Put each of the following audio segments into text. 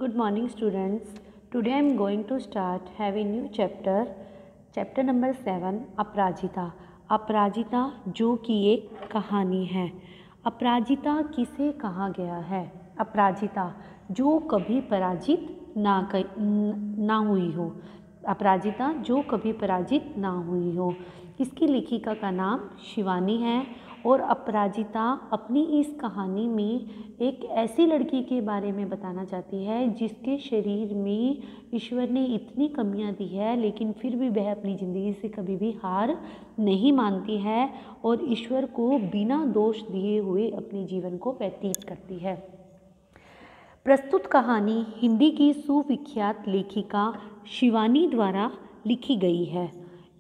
Good morning students. Today I am going to start have a new chapter number 7 अपराजिता। अपराजिता जो कि एक कहानी है। अपराजिता किसे कहा गया है? अपराजिता जो कभी पराजित ना हुई हो। अपराजिता जो कभी पराजित ना हुई हो। इसकी लेखिका का नाम शिवानी है और अपराजिता अपनी इस कहानी में एक ऐसी लड़की के बारे में बताना चाहती है जिसके शरीर में ईश्वर ने इतनी कमियां दी है, लेकिन फिर भी वह अपनी ज़िंदगी से कभी भी हार नहीं मानती है और ईश्वर को बिना दोष दिए हुए अपने जीवन को व्यतीत करती है। प्रस्तुत कहानी हिंदी की सुविख्यात लेखिका शिवानी द्वारा लिखी गई है।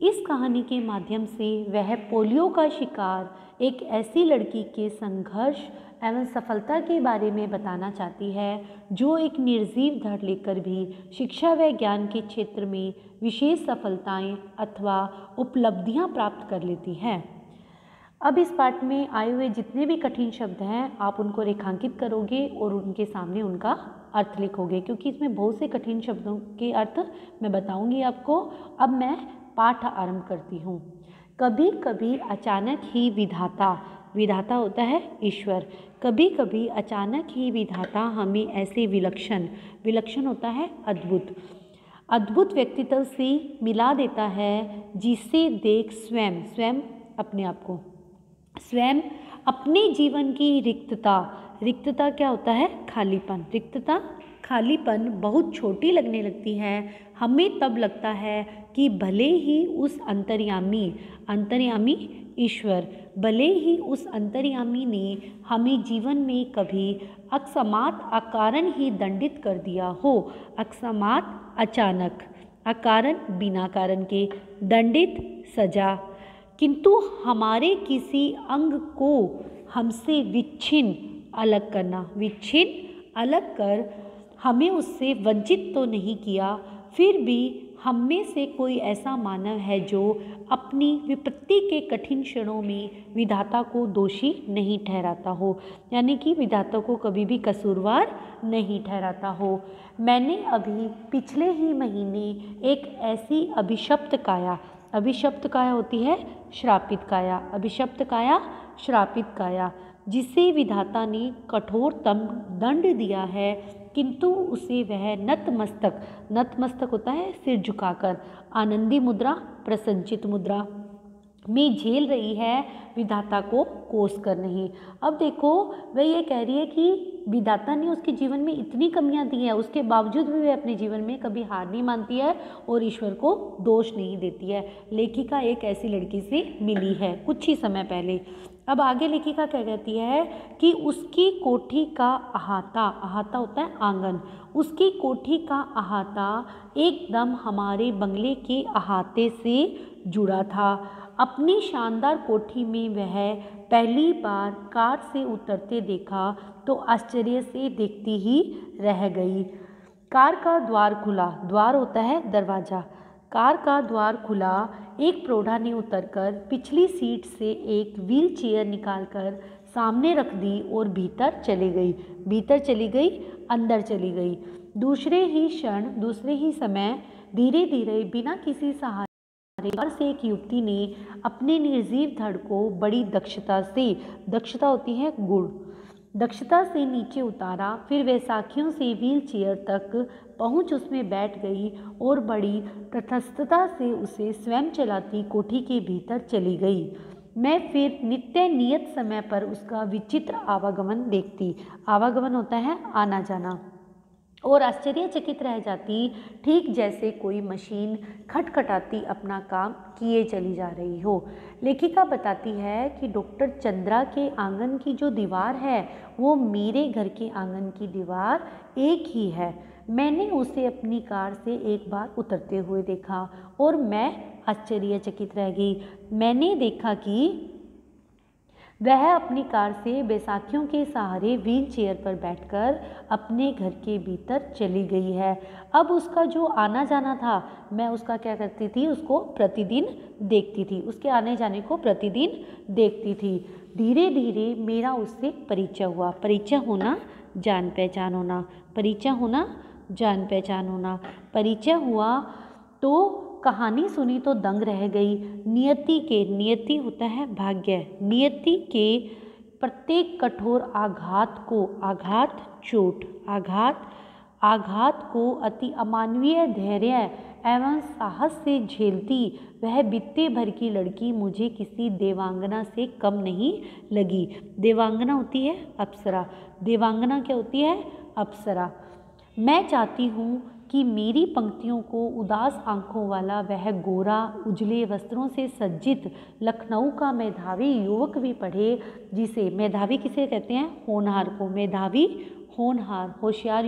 इस कहानी के माध्यम से वह पोलियो का शिकार एक ऐसी लड़की के संघर्ष एवं सफलता के बारे में बताना चाहती है जो एक निर्जीव धड़ लेकर भी शिक्षा व ज्ञान के क्षेत्र में विशेष सफलताएं अथवा उपलब्धियां प्राप्त कर लेती है। अब इस पाठ में आए हुए जितने भी कठिन शब्द हैं आप उनको रेखांकित करोगे और उनके सामने उनका अर्थ लिखोगे, क्योंकि इसमें बहुत से कठिन शब्दों के अर्थ मैं बताऊंगी आपको। अब मैं पाठ आरंभ करती हूँ। कभी कभी अचानक ही विधाता, विधाता होता है ईश्वर, कभी कभी अचानक ही विधाता हमें ऐसे विलक्षण होता है अद्भुत व्यक्तित्व से मिला देता है जिसे देख स्वयं अपने आप को, स्वयं अपने जीवन की रिक्तता क्या होता है? खालीपन बहुत छोटी लगने लगती है। हमें तब लगता है कि भले ही उस अंतर्यामी ईश्वर, भले ही उस अंतर्यामी ने हमें जीवन में कभी अकस्मात अकारण ही दंडित कर दिया हो। अकस्मात अचानक, अकारण बिना कारण के, दंडित सजा, किंतु हमारे किसी अंग को हमसे विच्छिन्न अलग कर हमें उससे वंचित तो नहीं किया। फिर भी हम में से कोई ऐसा मानव है जो अपनी विपत्ति के कठिन क्षणों में विधाता को दोषी नहीं ठहराता हो, यानी कि विधाता को कभी भी कसूरवार नहीं ठहराता हो। मैंने अभी पिछले ही महीने एक ऐसी अभिशप्त काया होती है श्रापित काया, जिसे विधाता ने कठोरतम दंड दिया है, किंतु उसे वह नतमस्तक होता है सिर झुकाकर, आनंदी मुद्रा, प्रसन्नचित मुद्रा में झेल रही है, विधाता को कोस कर नहीं। अब देखो वह ये कह रही है कि विधाता ने उसके जीवन में इतनी कमियां दी है, उसके बावजूद भी वह अपने जीवन में कभी हार नहीं मानती है और ईश्वर को दोष नहीं देती है। लेखिका एक ऐसी लड़की से मिली है कुछ ही समय पहले। अब आगे लेखिका क्या कहती है कि उसकी कोठी का अहाता होता है आंगन, उसकी कोठी का अहाता एकदम हमारे बंगले के अहाते से जुड़ा था। अपनी शानदार कोठी में वह पहली बार कार से उतरते देखा तो आश्चर्य से देखती ही रह गई। कार का द्वार खुला, द्वार होता है दरवाज़ा, कार का द्वार खुला, एक प्रौढ़ा ने उतरकर पिछली सीट से एक व्हील चेयर निकालकर सामने रख दी और भीतर चली गई, अंदर चली गई। दूसरे ही समय धीरे धीरे बिना किसी सहारे से एक युवती ने अपने निर्जीव धड़ को बड़ी दक्षता होती है गुण, दक्षता से नीचे उतारा। फिर वह साखियों से व्हील चेयर तक पहुंच उसमें बैठ गई और बड़ी तटस्थता से उसे स्वयं चलाती कोठी के भीतर चली गई। मैं फिर नियत समय पर उसका विचित्र आवागमन देखती, आवागमन होता है आना जाना, और आश्चर्यचकित रह जाती, ठीक जैसे कोई मशीन खटखटाती अपना काम किए चली जा रही हो। लेखिका बताती है कि डॉक्टर चंद्रा के आंगन की जो दीवार है वो मेरे घर के आंगन की दीवार एक ही है। मैंने उसे अपनी कार से एक बार उतरते हुए देखा और मैं आश्चर्यचकित रह गई। मैंने देखा कि वह अपनी कार से बैसाखियों के सहारे व्हील चेयर पर बैठकर अपने घर के भीतर चली गई है। अब उसका जो आना जाना था, मैं उसका क्या करती थी, उसको प्रतिदिन देखती थी, उसके आने जाने को प्रतिदिन देखती थी। धीरे धीरे मेरा उससे परिचय हुआ, परिचय होना जान पहचान होना, परिचय होना जान पहचान होना। परिचय हुआ तो कहानी सुनी तो दंग रह गई। नियति होता है भाग्य, नियति के प्रत्येक कठोर आघात को अति अमानवीय धैर्य एवं साहस से झेलती वह बित्ते भर की लड़की मुझे किसी देवांगना से कम नहीं लगी। देवांगना होती है अप्सरा। देवांगना क्या होती है? अप्सरा। मैं चाहती हूँ कि मेरी पंक्तियों को उदास आंखों वाला वह गोरा उजले वस्त्रों से सज्जित लखनऊ का मेधावी युवक भी पढ़े, जिसे मेधावी किसे कहते हैं? होनहार को। मेधावी, होनहार, होशियार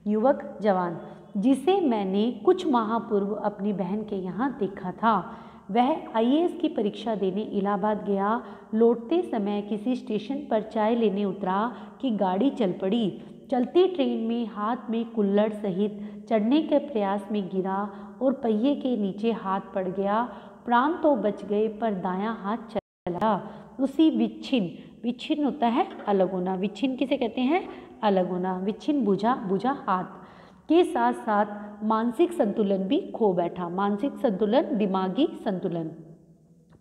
युवक जवान, जिसे मैंने कुछ माह पूर्व अपनी बहन के यहाँ देखा था। वह आईएएस की परीक्षा देने इलाहाबाद गया। लौटते समय किसी स्टेशन पर चाय लेने उतरा कि गाड़ी चल पड़ी। चलती ट्रेन में हाथ में कुल्हड़ सहित चढ़ने के प्रयास में गिरा और पहिए के नीचे हाथ पड़ गया। प्राण तो बच गए पर दायां हाथ चला। उसी विच्छिन्न होता है अलग होना। विच्छिन्न किसे कहते हैं? अलग होना। विच्छिन्न बुझा हाथ के साथ साथ मानसिक संतुलन भी खो बैठा। मानसिक संतुलन, दिमागी संतुलन।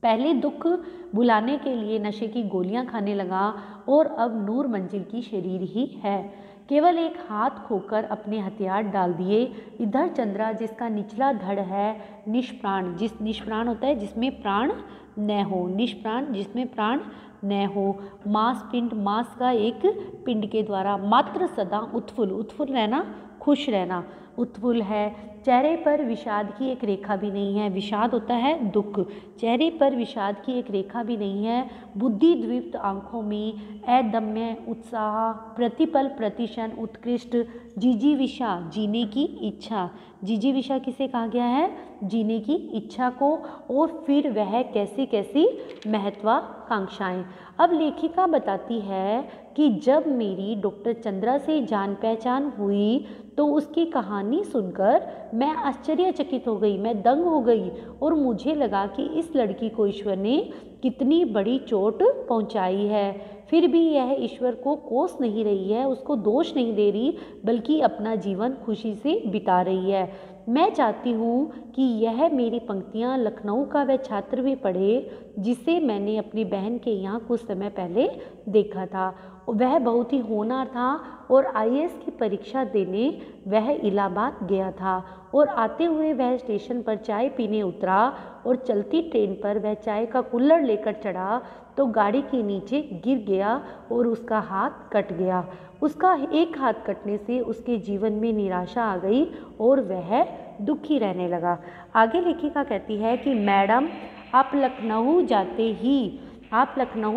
पहले दुख भुलाने के लिए नशे की गोलियां खाने लगा और अब नूर मंजिल की शरीर ही है। केवल एक हाथ खोकर अपने हथियार डाल दिए। इधर चंद्रा, जिसका निचला धड़ है निष्प्राण, निष्प्राण होता है जिसमें प्राण न हो, निष्प्राण जिसमें प्राण न हो। मांस पिंड, मांस का एक पिंड के द्वारा मात्र सदा उत्फुल रहना, खुश रहना, उत्फुल्ल है। चेहरे पर विषाद की एक रेखा भी नहीं है। विषाद होता है दुख। चेहरे पर विषाद की एक रेखा भी नहीं है। बुद्धि द्वीप्त आंखों में अदम्य उत्साह, प्रतिपल प्रतिक्षण उत्कृष्ट जिजीविषा, जीने की इच्छा। जिजीविषा किसे कहा गया है? जीने की इच्छा को। और फिर वह कैसी कैसी महत्वाकांक्षाएं। अब लेखिका बताती है कि जब मेरी डॉक्टर चंद्रा से जान पहचान हुई तो उसकी कहानी सुनकर मैं आश्चर्यचकित हो गई, मैं दंग हो गई और मुझे लगा कि इस लड़की को ईश्वर ने कितनी बड़ी चोट पहुंचाई है। फिर भी यह ईश्वर को कोस नहीं रही है, उसको दोष नहीं दे रही, बल्कि अपना जीवन खुशी से बिता रही है। मैं चाहती हूँ कि यह मेरी पंक्तियाँ लखनऊ का वह छात्र भी पढ़े जिसे मैंने अपनी बहन के यहाँ कुछ समय पहले देखा था। वह बहुत ही होनहार था और आईएएस की परीक्षा देने वह इलाहाबाद गया था और आते हुए वह स्टेशन पर चाय पीने उतरा और चलती ट्रेन पर वह चाय का कुल्हड़ लेकर चढ़ा तो गाड़ी के नीचे गिर गया और उसका हाथ कट गया। उसका एक हाथ कटने से उसके जीवन में निराशा आ गई और वह दुखी रहने लगा। आगे लेखिका कहती है कि मैडम आप लखनऊ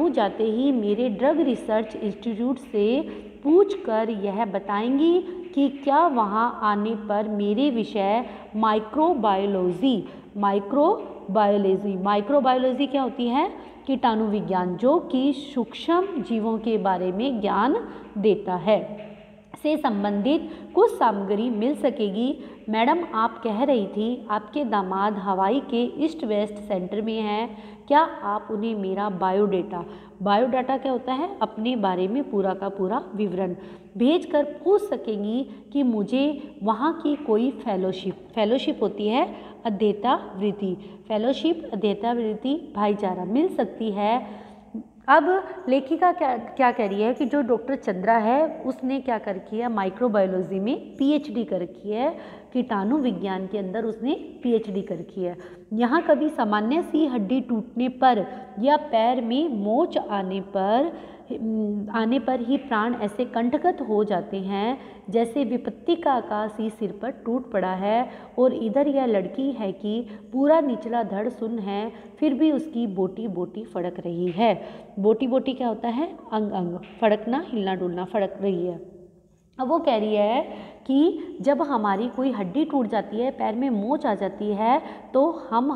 जाते ही मेरे ड्रग रिसर्च इंस्टीट्यूट से पूछकर यह बताएंगी कि क्या वहाँ आने पर मेरे विषय माइक्रोबायोलॉजी क्या होती है? कीटाणु विज्ञान, जो कि सूक्ष्म जीवों के बारे में ज्ञान देता है, से संबंधित कुछ सामग्री मिल सकेगी। मैडम आप कह रही थी आपके दामाद हवाई के ईस्ट वेस्ट सेंटर में हैं, क्या आप उन्हें मेरा बायोडाटा क्या होता है? अपने बारे में पूरा का पूरा विवरण भेजकर पूछ सकेंगी कि मुझे वहाँ की कोई फेलोशिप होती है अध्येता वृत्ति भाईचारा मिल सकती है। अब लेखिका क्या कह रही है कि जो डॉक्टर चंद्रा है उसने क्या कर रखी है? माइक्रोबायोलॉजी में पीएचडी कर रखी है, कीटाणु विज्ञान के अंदर उसने पीएचडी कर रखी है। यहाँ कभी सामान्य सी हड्डी टूटने पर या पैर में मोच आने पर ही प्राण ऐसे कंठगत हो जाते हैं जैसे विपत्ति का आकाश ही सिर पर टूट पड़ा है। और इधर यह लड़की है कि पूरा निचला धड़ सुन्न है, फिर भी उसकी बोटी बोटी फड़क रही है। बोटी बोटी क्या होता है? अंग अंग, फड़कना, हिलना डुलना, फड़क रही है। अब वो कह रही है कि जब हमारी कोई हड्डी टूट जाती है, पैर में मोच आ जाती है, तो हम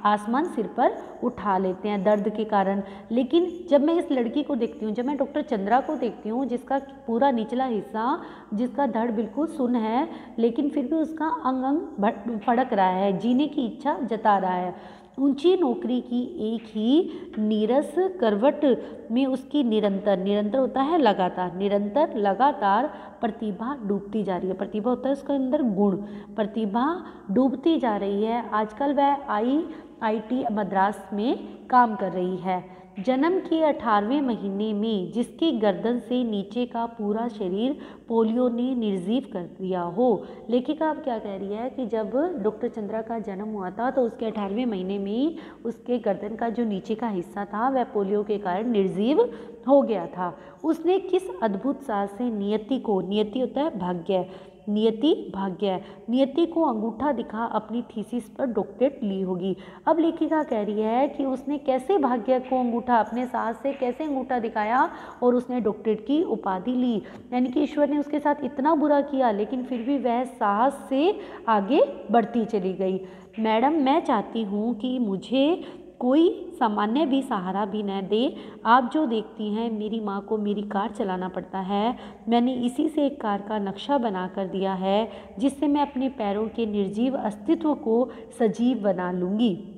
आसमान सिर पर उठा लेते हैं दर्द के कारण। लेकिन जब मैं इस लड़की को देखती हूँ, जब मैं डॉक्टर चंद्रा को देखती हूँ, जिसका पूरा निचला हिस्सा, जिसका धड़ बिल्कुल सुन्न है, लेकिन फिर भी उसका अंग अंग फड़क रहा है, जीने की इच्छा जता रहा है, ऊंची नौकरी की एक ही नीरस करवट में उसकी निरंतर होता है लगातार लगातार प्रतिभा डूबती जा रही है। प्रतिभा होता है उसके अंदर गुण, प्रतिभा डूबती जा रही है। आजकल वह IIT मद्रास में काम कर रही है। जन्म के 18वें महीने में जिसकी गर्दन से नीचे का पूरा शरीर पोलियो ने निर्जीव कर दिया हो। लेखिका अब क्या कह रही है कि जब डॉक्टर चंद्रा का जन्म हुआ था तो उसके 18वें महीने में ही उसके गर्दन का जो नीचे का हिस्सा था वह पोलियो के कारण निर्जीव हो गया था। उसने किस अद्भुत साहस से नियति होता है भाग्य, नियति को अंगूठा दिखा अपनी थीसिस पर डॉक्टरेट ली होगी। अब लेखिका कह रही है कि उसने कैसे भाग्य को अंगूठा, अपने साहस से कैसे अंगूठा दिखाया और उसने डॉक्टरेट की उपाधि ली। यानी कि ईश्वर ने उसके साथ इतना बुरा किया लेकिन फिर भी वह साहस से आगे बढ़ती चली गई। मैडम, मैं चाहती हूँ कि मुझे कोई सामान्य भी सहारा भी न दे। आप जो देखती हैं मेरी माँ को मेरी कार चलाना पड़ता है। मैंने इसी से एक कार का नक्शा बना कर दिया है जिससे मैं अपने पैरों के निर्जीव अस्तित्व को सजीव बना लूँगी।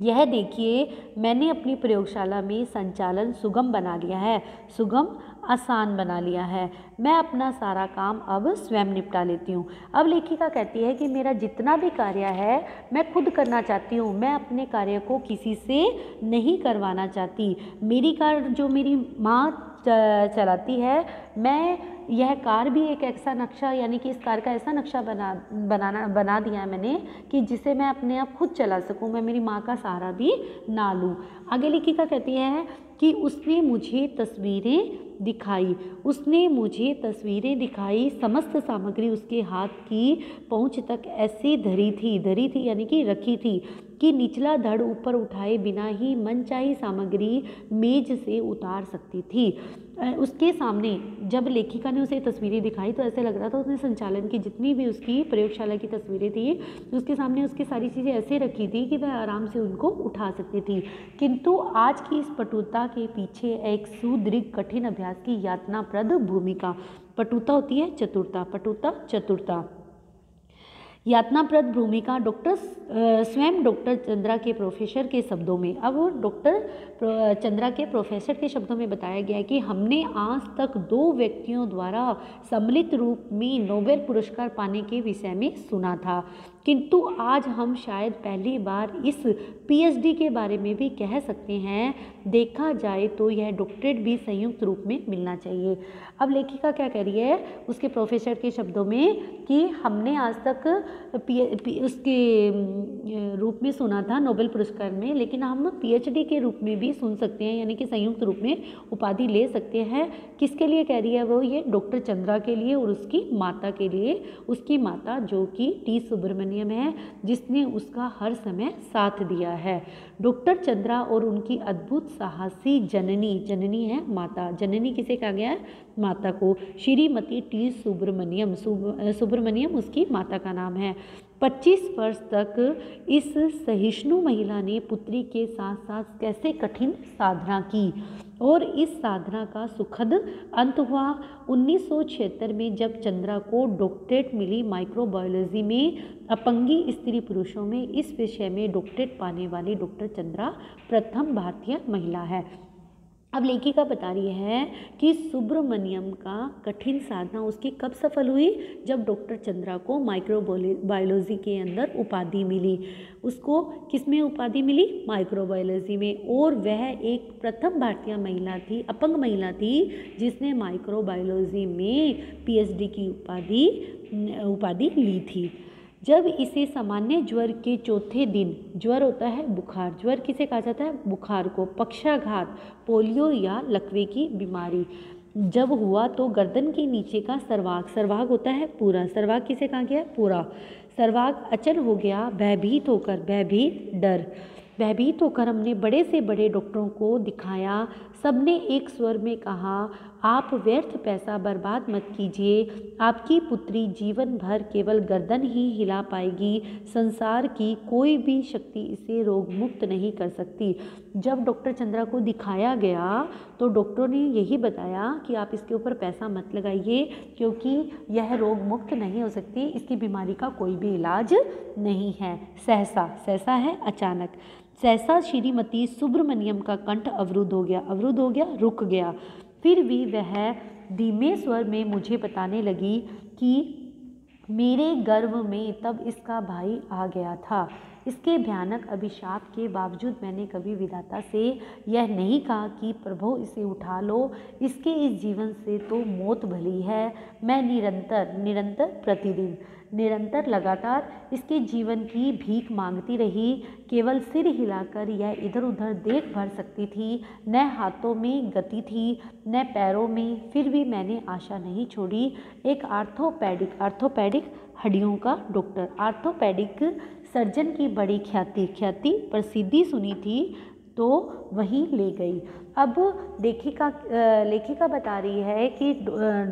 यह देखिए, मैंने अपनी प्रयोगशाला में संचालन सुगम बना लिया है, सुगम आसान बना लिया है। मैं अपना सारा काम अब स्वयं निपटा लेती हूँ। अब लेखिका कहती है कि मेरा जितना भी कार्य है मैं खुद करना चाहती हूँ, मैं अपने कार्य को किसी से नहीं करवाना चाहती। मेरी कार जो मेरी माँ चलाती है, मैं यह कार भी एक ऐसा नक्शा, यानी कि इस कार का ऐसा नक्शा बना दिया है मैंने कि जिसे मैं अपने आप खुद चला सकूं, मैं मेरी माँ का सहारा भी ना लूँ। आगे लेखिका कहती है कि उसने मुझे तस्वीरें दिखाई, समस्त सामग्री उसके हाथ की पहुँच तक ऐसे धरी थी यानी कि रखी थी कि निचला धड़ ऊपर उठाए बिना ही मनचाही सामग्री मेज से उतार सकती थी। उसके सामने जब लेखिका ने उसे तस्वीरें दिखाई तो ऐसे लग रहा था उसने संचालन की जितनी भी उसकी प्रयोगशाला की तस्वीरें थी उसके सामने उसकी सारी चीज़ें ऐसे रखी थी कि वह आराम से उनको उठा सकती थी। किंतु आज की इस पटुता के पीछे एक सुदृढ़ कठिन अभ्यास की यातनाप्रद भूमिका, पटुता होती है चतुरता, यातनाप्रद भूमिका स्वयं डॉक्टर चंद्रा के प्रोफेसर के शब्दों में। अब डॉक्टर चंद्रा के प्रोफेसर के शब्दों में बताया गया कि हमने आज तक 2 व्यक्तियों द्वारा सम्मिलित रूप में नोबेल पुरस्कार पाने के विषय में सुना था, किंतु आज हम शायद पहली बार इस PhD के बारे में भी कह सकते हैं। देखा जाए तो यह डॉक्टरेट भी संयुक्त रूप में मिलना चाहिए। अब लेखिका क्या कह रही है उसके प्रोफेसर के शब्दों में कि हमने आज तक उसके रूप में सुना था नोबेल पुरस्कार में, लेकिन हम PhD के रूप में भी सुन सकते हैं, यानी कि संयुक्त रूप में उपाधि ले सकते हैं। किसके लिए कह रही है वो? ये डॉक्टर चंद्रा के लिए और उसकी माता के लिए। उसकी माता जो कि T सुब्रमण्यम है, जिसने उसका हर समय साथ दिया है। डॉक्टर चंद्रा और उनकी अद्भुत साहसी जननी है माता। जननी किसे कहा गया है? माता को। श्रीमती T सुब्रमण्यम उसकी माता का नाम है। 25 वर्ष तक इस सहिष्णु महिला ने पुत्री के साथ साथ कैसे कठिन साधना की और इस साधना का सुखद अंत हुआ 1976 में जब चंद्रा को डॉक्टरेट मिली माइक्रोबायोलॉजी में। अपंगी स्त्री पुरुषों में इस विषय में डॉक्टरेट पाने वाली डॉक्टर चंद्रा प्रथम भारतीय महिला है। अब लेखिका बता रही है कि सुब्रमण्यम का कठिन साधना उसकी कब सफल हुई? जब डॉक्टर चंद्रा को माइक्रोबायोलॉजी के अंदर उपाधि मिली। उसको किस में उपाधि मिली? माइक्रोबायोलॉजी में। और वह एक प्रथम भारतीय महिला थी, अपंग महिला थी, जिसने माइक्रोबायोलॉजी में PhD की उपाधि ली थी। जब इसे सामान्य ज्वर के चौथे दिन, ज्वर होता है बुखार, ज्वर किसे कहा जाता है? बुखार को, पक्षाघात, पोलियो या लकवे की बीमारी जब हुआ तो गर्दन के नीचे का सर्वांग होता है पूरा, सर्वांग किसे कहा गया? पूरा सर्वांग अचल हो गया। भयभीत होकर हमने बड़े से बड़े डॉक्टरों को दिखाया, सबने एक स्वर में कहा, आप व्यर्थ पैसा बर्बाद मत कीजिए, आपकी पुत्री जीवन भर केवल गर्दन ही हिला पाएगी, संसार की कोई भी शक्ति इसे रोग मुक्त नहीं कर सकती। जब डॉक्टर चंद्रा को दिखाया गया तो डॉक्टरों ने यही बताया कि आप इसके ऊपर पैसा मत लगाइए, क्योंकि यह रोग मुक्त नहीं हो सकती, इसकी बीमारी का कोई भी इलाज नहीं है। सहसा, सहसा है अचानक, सहसा श्रीमती सुब्रमण्यम का कंठ अवरुद्ध हो गया, रुक गया। फिर भी वह धीमे स्वर में मुझे बताने लगी कि मेरे गर्भ में तब इसका भाई आ गया था। इसके भयानक अभिशाप के बावजूद मैंने कभी विधाता से यह नहीं कहा कि प्रभु इसे उठा लो, इसके इस जीवन से तो मौत भली है। मैं निरंतर लगातार इसके जीवन की भीख मांगती रही। केवल सिर हिलाकर यह इधर उधर देख भर सकती थी, न हाथों में गति थी न पैरों में। फिर भी मैंने आशा नहीं छोड़ी। एक आर्थोपेडिक हड्डियों का डॉक्टर, आर्थोपेडिक सर्जन की बड़ी ख्याति प्रसिद्धि सुनी थी तो वहीं ले गई। अब लेखिका बता रही है कि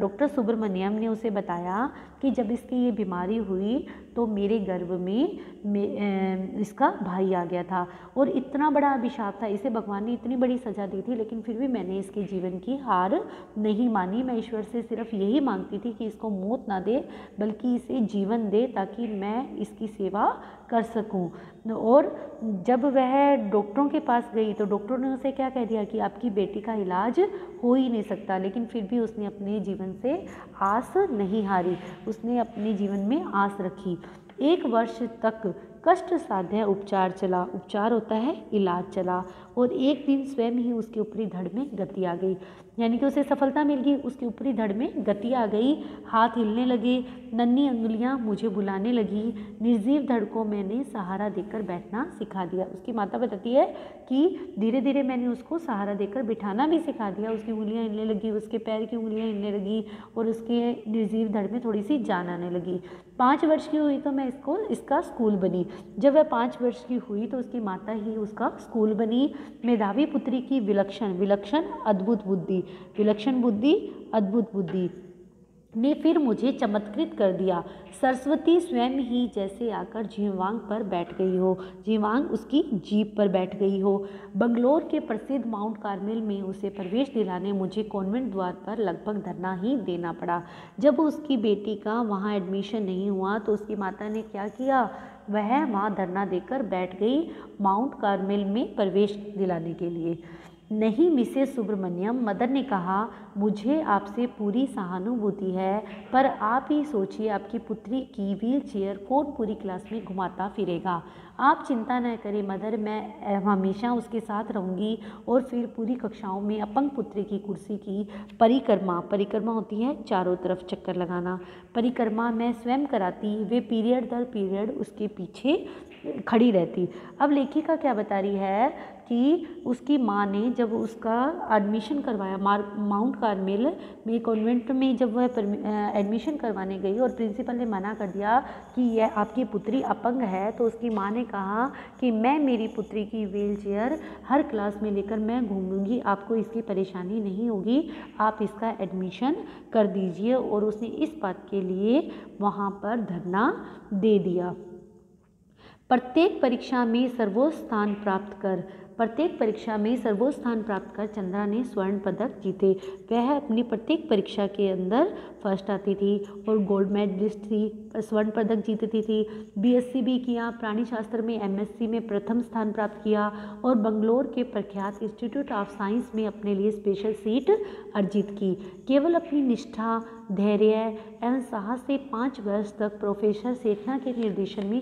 डॉक्टर सुब्रमण्यम ने उसे बताया कि जब इसकी ये बीमारी हुई तो मेरे गर्भ में इसका भाई आ गया था और इतना बड़ा अभिशाप था, इसे भगवान ने इतनी बड़ी सज़ा दी थी, लेकिन फिर भी मैंने इसके जीवन की हार नहीं मानी। मैं ईश्वर से सिर्फ यही मांगती थी कि इसको मौत ना दे बल्कि इसे जीवन दे ताकि मैं इसकी सेवा कर सकूं। और जब वह डॉक्टरों के पास गई तो डॉक्टरों ने उसे क्या कह दिया कि आपकी बेटी का इलाज हो ही नहीं सकता, लेकिन फिर भी उसने अपने जीवन से आस नहीं हारी, उसने अपने जीवन में आस रखी। 1 वर्ष तक कष्ट साध्य उपचार होता है इलाज चला और एक दिन स्वयं ही उसके ऊपरी धड़ में गति आ गई, यानी कि उसे सफलता मिल गई, उसके ऊपरी धड़ में गति आ गई, हाथ हिलने लगे, नन्ही अंगुलियां मुझे बुलाने लगी, निर्जीव धड़ को मैंने सहारा देकर बैठना सिखा दिया। उसकी माता बताती है कि धीरे धीरे मैंने उसको सहारा देकर बिठाना भी सिखा दिया, उसकी उंगलियां हिलने लगी, उसके पैर की उंगलियां हिलने लगी और उसके निर्जीव धड़ में थोड़ी सी जान आने लगी। 5 वर्ष की हुई तो मैं इसका स्कूल बनी। जब वह 5 वर्ष की हुई तो उसकी माता ही उसका स्कूल बनी। मेधावी पुत्री की विलक्षण अद्भुत बुद्धि ने फिर मुझे चमत्कृत कर दिया। सरस्वती स्वयं ही जैसे आकर जीवांग पर बैठ गई हो, जीवांग उसकी जीभ पर बैठ गई हो। बंगलोर के प्रसिद्ध माउंट कार्मेल में उसे प्रवेश दिलाने मुझे कॉन्वेंट द्वार पर लगभग धरना ही देना पड़ा। जब उसकी बेटी का वहाँ एडमिशन नहीं हुआ तो उसकी माता ने क्या किया, वह वहाँ धरना देकर बैठ गई माउंट कार्मेल में प्रवेश दिलाने के लिए। नहीं मिसेस सुब्रमण्यम, मदर ने कहा, मुझे आपसे पूरी सहानुभूति है, पर आप ही सोचिए आपकी पुत्री की व्हील चेयर कौन पूरी क्लास में घुमाता फिरेगा। आप चिंता न करें मदर, मैं हमेशा उसके साथ रहूँगी और फिर पूरी कक्षाओं में अपंग पुत्री की कुर्सी की परिक्रमा होती है चारों तरफ चक्कर लगाना, परिक्रमा मैं स्वयं कराती, वे पीरियड दर पीरियड उसके पीछे खड़ी रहती। अब लेखिका क्या बता रही है कि उसकी माँ ने जब उसका एडमिशन करवाया माउंट कार्मेल में कॉन्वेंट में, जब वह एडमिशन करवाने गई और प्रिंसिपल ने मना कर दिया कि यह आपकी पुत्री अपंग है, तो उसकी माँ ने कहा कि मैं मेरी पुत्री की व्हील चेयर हर क्लास में लेकर मैं घूमूंगी, आपको इसकी परेशानी नहीं होगी, आप इसका एडमिशन कर दीजिए। और उसने इस बात के लिए वहाँ पर धरना दे दिया। प्रत्येक परीक्षा में सर्वोच्च स्थान प्राप्त कर चंद्रा ने स्वर्ण पदक जीते। वह अपनी प्रत्येक परीक्षा के अंदर फर्स्ट आती थी और गोल्ड मेडलिस्ट थी, स्वर्ण पदक जीतती थी। बीएससी भी किया, प्राणी शास्त्र में एमएससी में प्रथम स्थान प्राप्त किया और बंगलोर के प्रख्यात इंस्टीट्यूट ऑफ साइंस में अपने लिए स्पेशल सीट अर्जित की। केवल अपनी निष्ठा, धैर्य एवं साहस से 5 वर्ष तक प्रोफेसर सेठना के निर्देशन में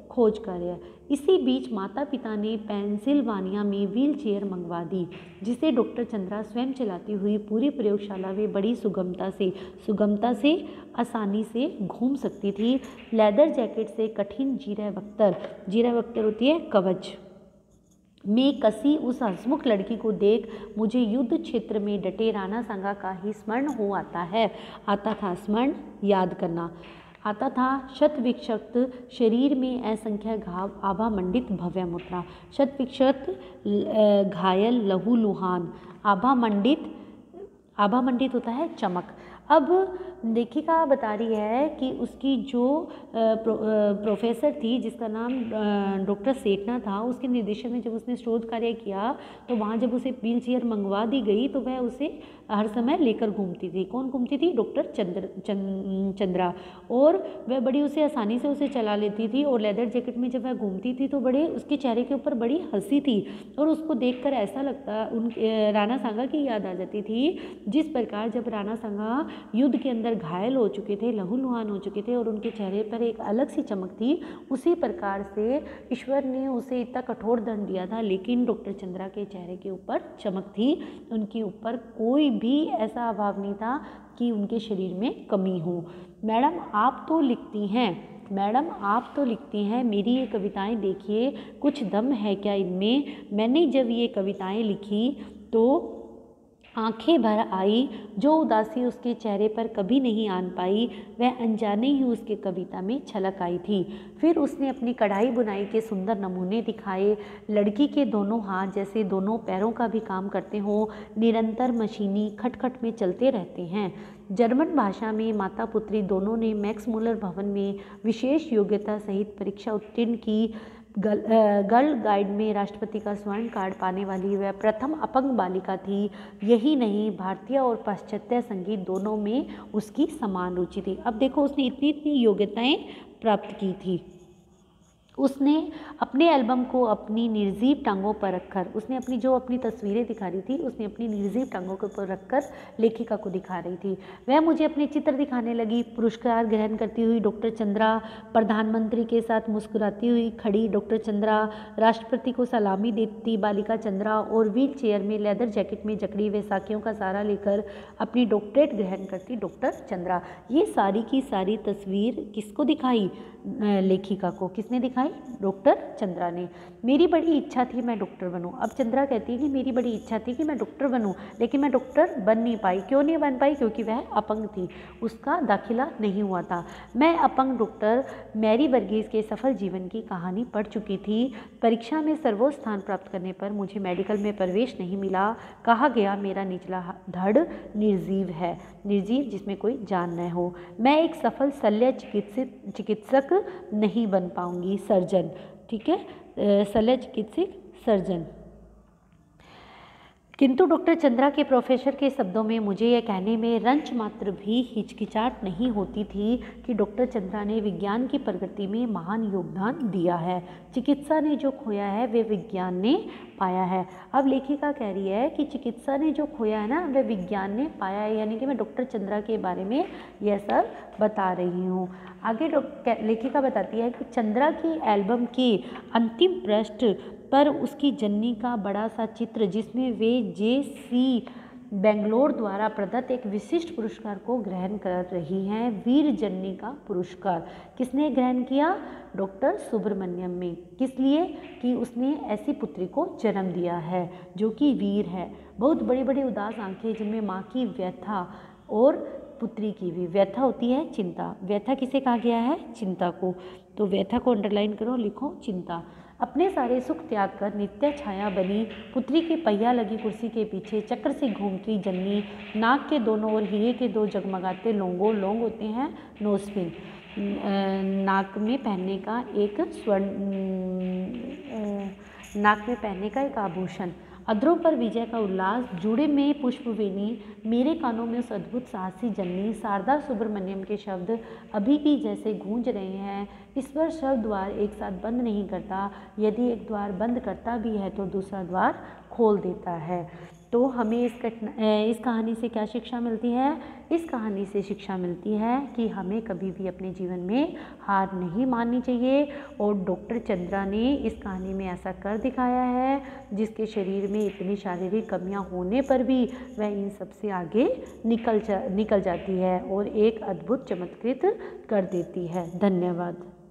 खोज कार्य। इसी बीच माता पिता ने पेंसिल्वानिया में व्हील चेयर मंगवा दी, जिसे डॉक्टर चंद्रा स्वयं चलाती हुई पूरी प्रयोगशाला में बड़ी सुगमता से आसानी से घूम सकती थी। लेदर जैकेट से कठिन जीरा वक्तर होती है कवच में कसी उस हंसमुख लड़की को देख मुझे युद्ध क्षेत्र में डटे राणा सांगा का ही स्मरण हो आता था। स्मरण याद करना। आता था शत विक्षत शरीर में असंख्य घाव आभा मंडित भव्य मुद्रा। शत विक्षत घायल लहू लुहान, आभा मंडित होता है चमक। अब लेखिका बता रही है कि उसकी जो प्रोफेसर थी जिसका नाम डॉक्टर सेठना था, उसके निर्देशन में जब उसने शोध कार्य किया तो वहाँ जब उसे व्हील चेयर मंगवा दी गई तो वह उसे हर समय लेकर घूमती थी। कौन घूमती थी? डॉक्टर चंद्रा। और वह बड़ी उसे आसानी से उसे चला लेती थी और लेदर जैकेट में जब वह घूमती थी तो बड़े उसके चेहरे के ऊपर बड़ी हंसी थी और उसको देखकर ऐसा लगता राणा सांगा की याद आ जाती थी। जिस प्रकार जब राणा सांगा युद्ध के अंदर घायल हो चुके थे, लहूलुहान हो चुके थे और उनके चेहरे पर एक अलग सी चमक थी, उसी प्रकार से ईश्वर ने उसे इतना कठोर दंड दिया था, लेकिन डॉक्टर चंद्रा के चेहरे के ऊपर चमक थी। उनके ऊपर कोई भी ऐसा अभाव नहीं था कि उनके शरीर में कमी हो। मैडम आप तो लिखती हैं, मेरी ये कविताएं देखिए, कुछ दम है क्या इनमें? मैंने जब ये कविताएं लिखी तो आंखें भर आई, जो उदासी उसके चेहरे पर कभी नहीं आन पाई वह अनजाने ही उसके कविता में छलक आई थी। फिर उसने अपनी कढ़ाई बुनाई के सुंदर नमूने दिखाए। लड़की के दोनों हाथ जैसे दोनों पैरों का भी काम करते हों, निरंतर मशीनी खटखट में चलते रहते हैं। जर्मन भाषा में माता पुत्री दोनों ने मैक्स मुलर भवन में विशेष योग्यता सहित परीक्षा उत्तीर्ण की। गर्ल गाइड में राष्ट्रपति का स्वर्ण कार्ड पाने वाली वह प्रथम अपंग बालिका थी। यही नहीं, भारतीय और पाश्चात्य संगीत दोनों में उसकी समान रुचि थी। अब देखो उसने इतनी योग्यताएं प्राप्त की थी। उसने अपने एल्बम को अपनी निर्जीव टांगों पर रखकर, उसने अपनी तस्वीरें दिखा रही थी, उसने अपनी निर्जीव टांगों के ऊपर रखकर लेखिका को दिखा रही थी। वह मुझे अपने चित्र दिखाने लगी। पुरस्कार ग्रहण करती हुई डॉक्टर चंद्रा, प्रधानमंत्री के साथ मुस्कुराती हुई खड़ी डॉक्टर चंद्रा, राष्ट्रपति को सलामी देती बालिका चंद्रा और व्हील चेयर में लेदर जैकेट में जकड़ी वैसाखियों का सहारा लेकर अपनी डॉक्टरेट ग्रहण करती डॉक्टर चंद्रा। ये सारी की सारी तस्वीर किसको दिखाई? लेखिका को। किसने दिखाई? डॉक्टर चंद्रा ने। मेरी बड़ी इच्छा थी मैं डॉक्टर बनूं। अब चंद्रा कहती है कि मेरी बड़ी इच्छा थी कि मैं डॉक्टर बनूं, लेकिन मैं डॉक्टर बन नहीं पाई। क्यों नहीं बन पाई? क्योंकि वह अपंग थी, उसका दाखिला नहीं हुआ था। मैं अपंग डॉक्टर मैरी वर्गीस के सफल जीवन की कहानी पढ़ चुकी थी। परीक्षा में सर्वोच्च स्थान प्राप्त करने पर मुझे मेडिकल में प्रवेश नहीं मिला। कहा गया मेरा निचला धड़ निर्जीव है, निर्जीव जिसमें कोई जान न हो। मैं एक सफल शल्य चिकित्सक नहीं बन पाऊंगी, सर्जन। ठीक है, शल्य चिकित्सक सर्जन। किंतु डॉक्टर चंद्रा के प्रोफेसर के शब्दों में मुझे यह कहने में रंच मात्र भी हिचकिचाहट नहीं होती थी कि डॉक्टर चंद्रा ने विज्ञान की प्रगति में महान योगदान दिया है। चिकित्सा ने जो खोया है वह विज्ञान ने पाया है। अब लेखिका कह रही है कि चिकित्सा ने जो खोया है ना वह विज्ञान ने पाया है, यानी कि मैं डॉक्टर चंद्रा के बारे में यह सब बता रही हूँ। आगे लेखिका बताती है कि चंद्रा की एल्बम के अंतिम पृष्ठ पर उसकी जननी का बड़ा सा चित्र, जिसमें वे JC बेंगलोर द्वारा प्रदत्त एक विशिष्ट पुरस्कार को ग्रहण कर रही हैं, वीर जननी का पुरस्कार। किसने ग्रहण किया? डॉक्टर सुब्रमण्यम में। किस लिए? कि उसने ऐसी पुत्री को जन्म दिया है जो कि वीर है। बहुत बड़ी बड़ी उदास आंखें जिनमें माँ की व्यथा और पुत्री की भी व्यथा होती है, चिंता। व्यथा किसे कहा गया है? चिंता को। तो व्यथा को अंडरलाइन करो, लिखो चिंता। अपने सारे सुख त्याग कर नित्य छाया बनी पुत्री की पहिया लगी कुर्सी के पीछे चक्र से घूमती जननी, नाक के दोनों ओर हीरे के दो जगमगाते लोंगों, लोंग होते हैं नोजपिन, नाक में पहनने का एक नाक में पहनने का एक आभूषण, अधरों पर विजय का उल्लास, जूड़े में पुष्पवेणी, मेरे कानों में उस अद्भुत साहसी जननी। शारदा सुब्रमण्यम के शब्द अभी भी जैसे गूंज रहे हैं। इस पर शब्द द्वार एक साथ बंद नहीं करता, यदि एक द्वार बंद करता भी है तो दूसरा द्वार खोल देता है। तो हमें इस कहानी से क्या शिक्षा मिलती है? इस कहानी से शिक्षा मिलती है कि हमें कभी भी अपने जीवन में हार नहीं माननी चाहिए। और डॉक्टर चंद्रा ने इस कहानी में ऐसा कर दिखाया है, जिसके शरीर में इतनी शारीरिक कमियां होने पर भी वह इन सब से आगे निकल जाती है और एक अद्भुत चमत्कृत कर देती है। धन्यवाद।